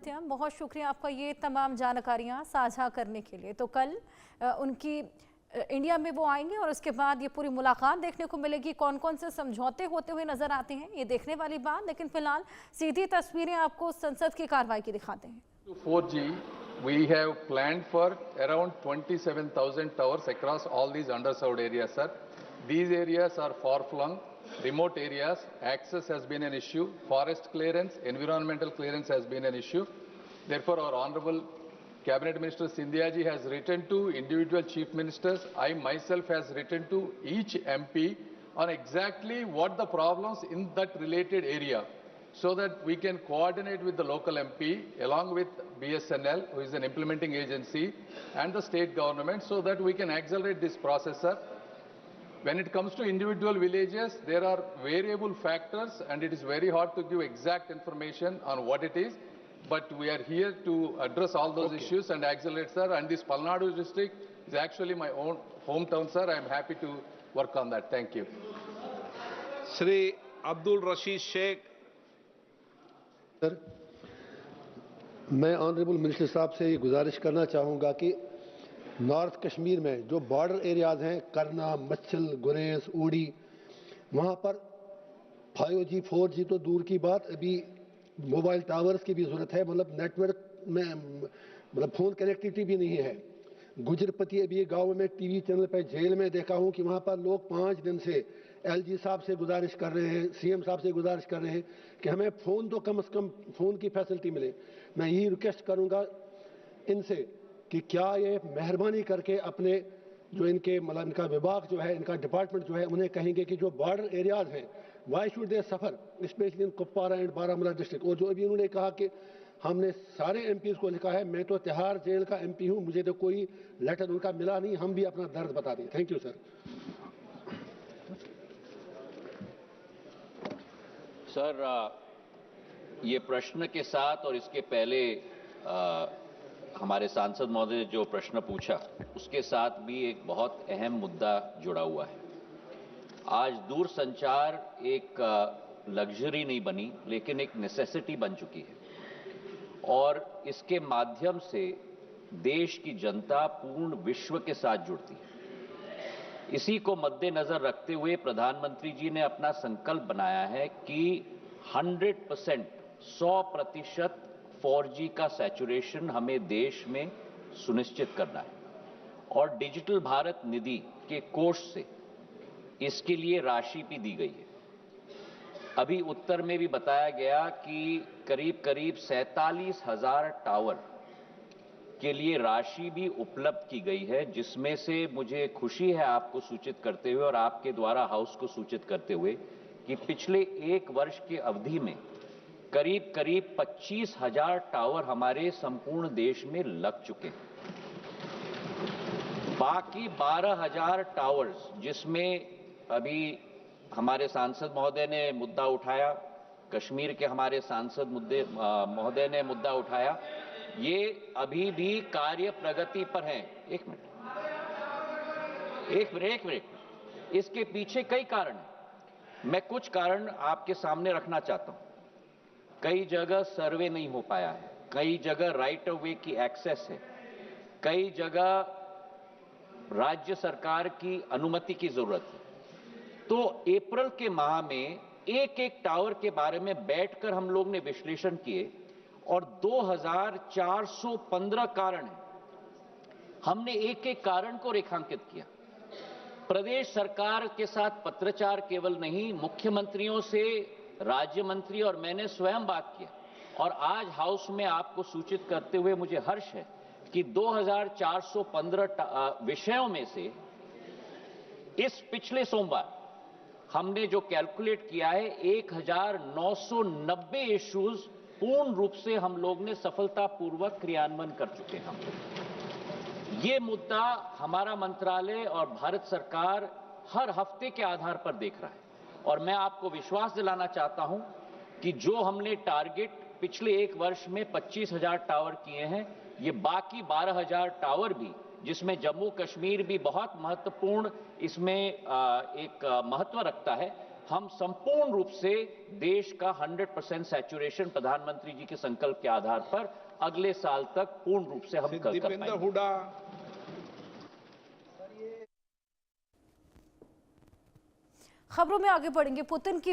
सत्यम, बहुत शुक्रिया आपका ये तमाम जानकारियाँ साझा करने के लिए। तो कल उनकी इंडिया में वो आएंगे और उसके बाद ये पूरी मुलाकात देखने को मिलेगी। कौन कौन से समझौते होते हुए नजर आते हैं ये देखने वाली बात, लेकिन फिलहाल सीधी तस्वीरें आपको संसद की कार्रवाई की दिखाते हैं। 4G, we have planned for around 27,000 towers across all these underserved areas, sir. These areas are far-flung, remote areas. Access has been an issue. Forest clearance, environmental clearance has been an issue. Therefore, our Honorable Cabinet Minister Scindia ji has written to individual chief ministers. I myself has written to each MP on exactly what the problems in that related area, so that we can coordinate with the local MP along with BSNL, who is an implementing agency, and the state government, so that we can accelerate this process, sir. When it comes to individual villages, there are variable factors and it is very hard to give exact information on what it is. But we are here to address all those issues and accelerate, sir. And this Palnadu district is actually my own hometown, sir. I am happy to work on that. Thank you. Shri Abdul Rashid Sheikh. Sir, मैं honourable minister साहब से ये गुजारिश करना चाहूँगा कि north Kashmir में जो बॉर्डर एरियाज हैं, करना, मच्छल, गुरेज, ऊड़ी, वहाँ पर 5G 4G तो दूर की बात, अभी मोबाइल टावर्स की भी ज़रूरत है। मतलब नेटवर्क में मतलब फ़ोन कनेक्टिविटी भी नहीं है। गुजरपति अभी गांव में टीवी चैनल पर जेल में देखा हूं कि वहां पर लोग 5 दिन से LG साहब से गुजारिश कर रहे हैं, CM साहब से गुजारिश कर रहे हैं कि हमें फ़ोन तो कम से कम फ़ोन की फैसिलिटी मिले। मैं यही रिक्वेस्ट करूंगा इनसे कि क्या ये मेहरबानी करके अपने जो इनके मतलब इनका विभाग जो है, इनका डिपार्टमेंट जो है, उन्हें कहेंगे कि जो बॉर्डर एरियाज हैं, why should they suffer, specially in Kupwara and Baramulla district. और जो अभी उन्होंने कहा कि हमने सारे MPs को लिखा है, मैं तो तिहाड़ जेल का MP हूं, मुझे तो कोई लेटर उनका मिला नहीं, हम भी अपना दर्द बता दें। Thank you sir. सर, ये प्रश्न के साथ और इसके पहले हमारे सांसद महोदय जो प्रश्न पूछा उसके साथ भी एक बहुत अहम मुद्दा जुड़ा हुआ है। आज दूरसंचार एक लग्जरी नहीं बनी, लेकिन एक नेसेसिटी बन चुकी है और इसके माध्यम से देश की जनता पूर्ण विश्व के साथ जुड़ती है। इसी को मद्देनजर रखते हुए प्रधानमंत्री जी ने अपना संकल्प बनाया है कि 100% 4G का सैचुरेशन हमें देश में सुनिश्चित करना है और डिजिटल भारत निधि के कोष से इसके लिए राशि भी दी गई है। अभी उत्तर में भी बताया गया कि करीब 47,000 टावर के लिए राशि भी उपलब्ध की गई है, जिसमें से मुझे खुशी है आपको सूचित करते हुए और आपके द्वारा हाउस को सूचित करते हुए कि पिछले 1 वर्ष की अवधि में करीब 25,000 टावर हमारे संपूर्ण देश में लग चुके हैं। बाकी 12,000 टावर्स, जिसमें अभी हमारे सांसद महोदय ने मुद्दा उठाया, कश्मीर के हमारे सांसद महोदय ने मुद्दा उठाया, ये अभी भी कार्य प्रगति पर हैं। एक मिनट, इसके पीछे कई कारण हैं। मैं कुछ कारण आपके सामने रखना चाहता हूं। कई जगह सर्वे नहीं हो पाया है, कई जगह राइट ऑफ वे की एक्सेस है, कई जगह राज्य सरकार की अनुमति की जरूरत है। तो अप्रैल के माह में एक टावर के बारे में बैठकर हम लोग ने विश्लेषण किए और 2,415 कारण हैं। हमने एक कारण को रेखांकित किया। प्रदेश सरकार के साथ पत्रचार केवल नहीं, मुख्यमंत्रियों से राज्य मंत्री और मैंने स्वयं बात किया और आज हाउस में आपको सूचित करते हुए मुझे हर्ष है कि 2,415 विषयों में से इस पिछले सोमवार हमने जो कैलकुलेट किया है 1,990 इश्यूज पूर्ण रूप से हम लोग ने सफलतापूर्वक क्रियान्वयन कर चुके हैं। ये मुद्दा हमारा मंत्रालय और भारत सरकार हर हफ्ते के आधार पर देख रहा है और मैं आपको विश्वास दिलाना चाहता हूं कि जो हमने टारगेट पिछले 1 वर्ष में 25,000 टावर किए हैं, ये बाकी 12,000 टावर भी, जिसमें जम्मू कश्मीर भी बहुत महत्वपूर्ण इसमें एक महत्व रखता है, हम संपूर्ण रूप से देश का 100% सैचुरेशन प्रधानमंत्री जी के संकल्प के आधार पर अगले साल तक पूर्ण रूप से हम कर दीपेंद्र पाएंगे। हुडा। खबरों में आगे बढ़ेंगे। पुतिन की